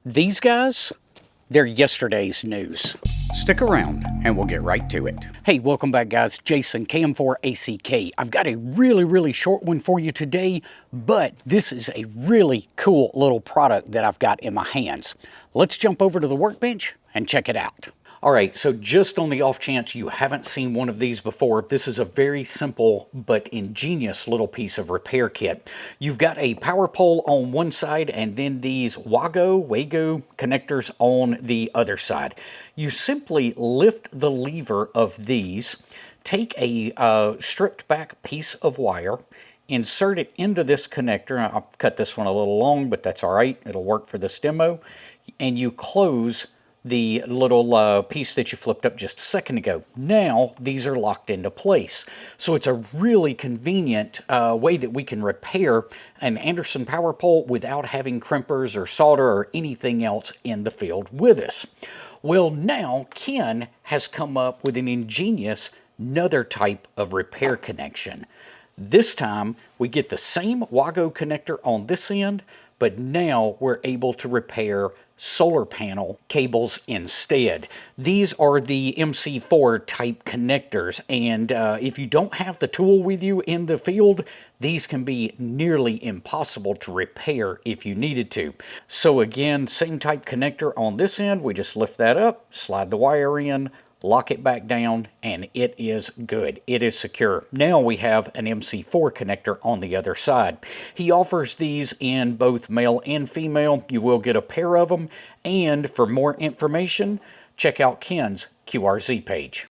These guys, they're yesterday's news. Stick around and we'll get right to it. Hey, welcome back guys. Jason, KM4ACK. I've got a really short one for you today, but this is a really cool little product that I've got in my hands. Let's jump over to the workbench and check it out. All right, so just on the off chance you haven't seen one of these before, this is a very simple but ingenious little piece of repair kit. You've got a power pole on one side and then these Wago connectors on the other side. You simply lift the lever of these, take a stripped back piece of wire, insert it into this connector. I'll cut this one a little long, but that's all right. It'll work for this demo. And you close the little piece that you flipped up just a second ago. Now these are locked into place. So it's a really convenient way that we can repair an Anderson power pole without having crimpers or solder or anything else in the field with us. Well, now Ken has come up with an ingenious another type of repair connection. This time we get the same Wago connector on this end, but now we're able to repair solar panel cables instead. These are the MC4 type connectors, and if you don't have the tool with you in the field, these can be nearly impossible to repair if you needed to. So again, same type connector on this end. We just lift that up, slide the wire in, lock it back down, and it is good. It is secure. Now we have an MC4 connector on the other side. He offers these in both male and female. You will get a pair of them. And for more information, check out Ken's QRZ page.